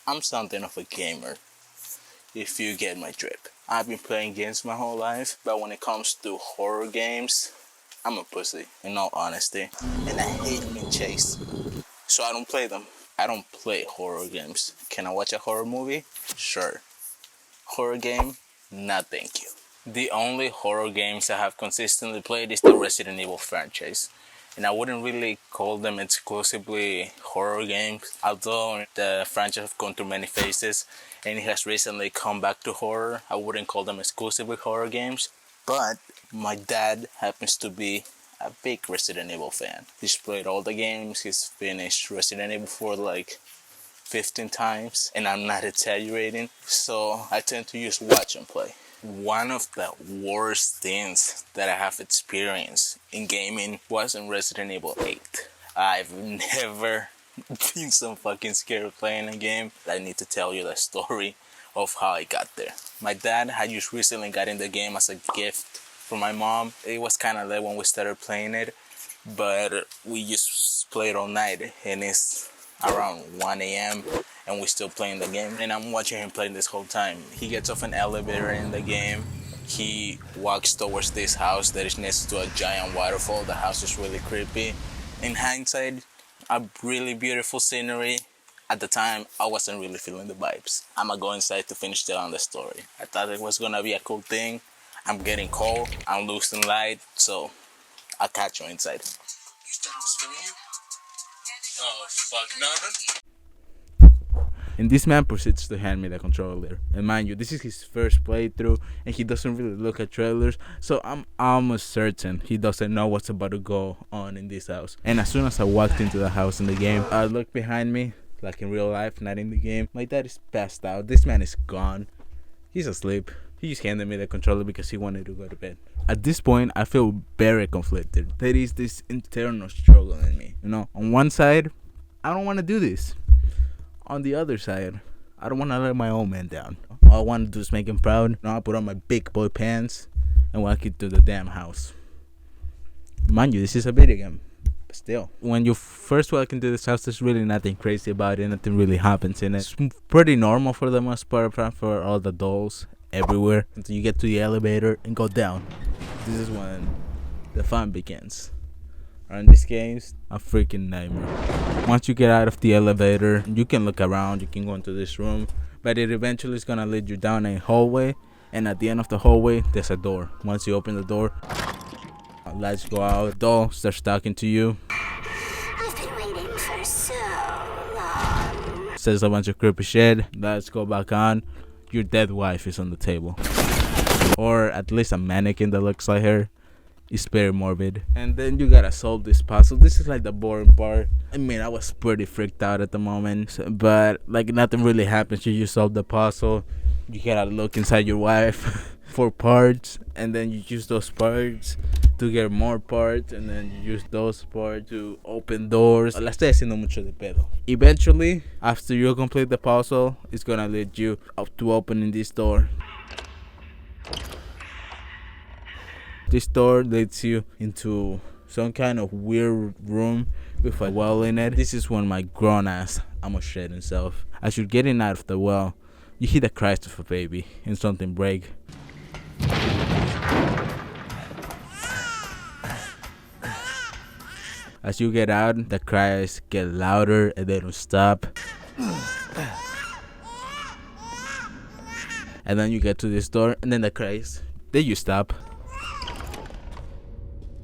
I'm something of a gamer, if you get my drift. I've been playing games my whole life, but when it comes to horror games, I'm a pussy, in all honesty. And I hate being chased, so I don't play them. I don't play horror games. Can I watch a horror movie? Sure. Horror game? No, thank you. The only horror games I have consistently played is the Resident Evil franchise. And I wouldn't really call them exclusively horror games, although the franchise has gone through many phases and it has recently come back to horror. I wouldn't call them exclusively horror games, but my dad happens to be a big Resident Evil fan. He's played all the games, he's finished Resident Evil for like 15 times, and I'm not exaggerating, so I tend to just watch and play. One of the worst things that I have experienced in gaming was in Resident Evil 8. I've never been so fucking scared of playing a game. I need to tell you the story of how I got there. My dad had just recently got in the game as a gift from my mom. It was kind of late when we started playing it, but we just played all night, and it's around 1 a.m. and we're still playing the game, and I'm watching him play this whole time. He gets off an elevator in the game. He walks towards this house that is next to a giant waterfall. The house is really creepy. In hindsight, a really beautiful scenery. At the time, I wasn't really feeling the vibes. I'm gonna go inside to finish telling the story. I thought it was gonna be a cool thing. I'm getting cold, I'm losing light, so I'll catch you inside. Oh, fuck, no. And this man proceeds to hand me the controller. And mind you, this is his first playthrough, and he doesn't really look at trailers, so I'm almost certain he doesn't know what's about to go on in this house. And as soon as I walked into the house in the game, I looked behind me, like in real life, not in the game. My dad is passed out. This man is gone. He's asleep. He just handed me the controller because he wanted to go to bed. At this point, I feel very conflicted. There is this internal struggle in me. You know, on one side, I don't want to do this. On the other side, I don't want to let my old man down. All I want to do is make him proud. Now I put on my big boy pants and walk into the damn house. Mind you, this is a video game. But still, when you first walk into this house, there's really nothing crazy about it. Nothing really happens in it. It's pretty normal for the most part, apart for all the dolls everywhere, until you get to the elevator and go down. This is when the fun begins. And this game's a freaking nightmare. Once you get out of the elevator, you can look around, you can go into this room, but it eventually is gonna lead you down a hallway, and at the end of the hallway there's a door. Once you open the door, lights go out, the doll starts talking to you. I've been waiting for so long. Says a bunch of creepy shit. Lights go back on. Your dead wife is on the table, or at least a mannequin that looks like her. It's very morbid. And then you gotta solve this puzzle. This is like the boring part. I mean, I was pretty freaked out at the moment, but like nothing really happens. You just solve the puzzle. You gotta look inside your wife for parts, and then you use those parts to get more parts, and then you use those parts to open doors. La estoy haciendo mucho de pedo. Eventually, after you complete the puzzle, it's gonna lead you up to opening this door. This door leads you into some kind of weird room with a well in it. This is when my grown ass almost shed himself. As you're getting out of the well, you hear the cries of a baby and something break. As you get out, the cries get louder and they don't stop. And then you get to this door, and then the cries, then you stop.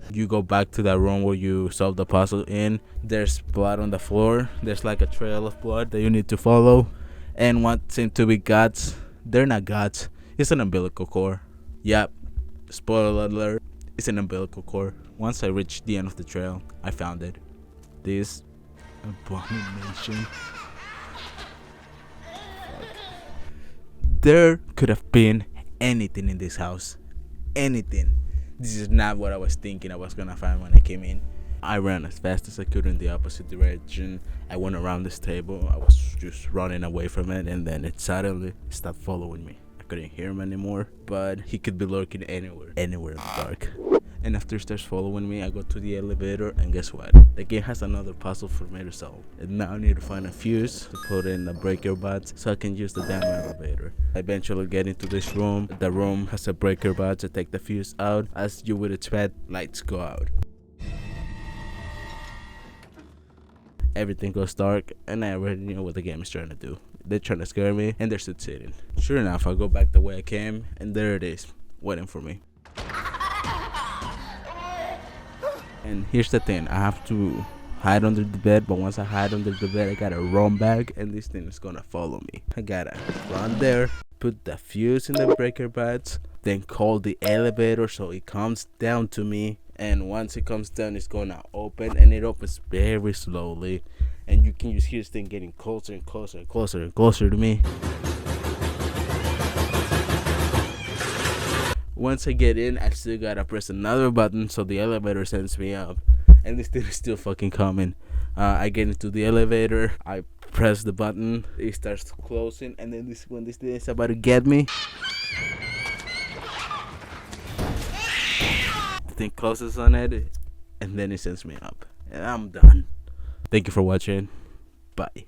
You go back to that room where you solved the puzzle in. There's blood on the floor. There's like a trail of blood that you need to follow. And what seem to be guts, they're not guts. It's an umbilical cord. Yep, spoiler alert, it's an umbilical cord. Once I reached the end of the trail, I found it. This abomination. There could have been anything in this house. Anything. This is not what I was thinking I was gonna find when I came in. I ran as fast as I could in the opposite direction. I went around this table. I was just running away from it, and then it suddenly stopped following me. I couldn't hear him anymore, but he could be lurking anywhere in the dark. And after it starts following me, I go to the elevator, and guess what? The game has another puzzle for me to solve. And now I need to find a fuse to put in the breaker box so I can use the damn elevator. I eventually get into this room. The room has a breaker box to take the fuse out. As you would expect, lights go out. Everything goes dark, and I already know what the game is trying to do. They're trying to scare me, and they're succeeding. Sure enough, I go back the way I came, and there it is, waiting for me. And here's the thing, I have to hide under the bed, but once I hide under the bed, I gotta run back, and this thing is gonna follow me. I gotta run there, put the fuse in the breaker pads, then call the elevator so it comes down to me. And once it comes down, it's gonna open, and it opens very slowly. And you can just hear this thing getting closer and closer and closer and closer to me. Once I get in, I still gotta press another button so the elevator sends me up. And this thing is still fucking coming. I get into the elevator, I press the button, it starts closing, and then when this thing is about to get me, the thing closes on it, and then it sends me up. And I'm done. Thank you for watching. Bye.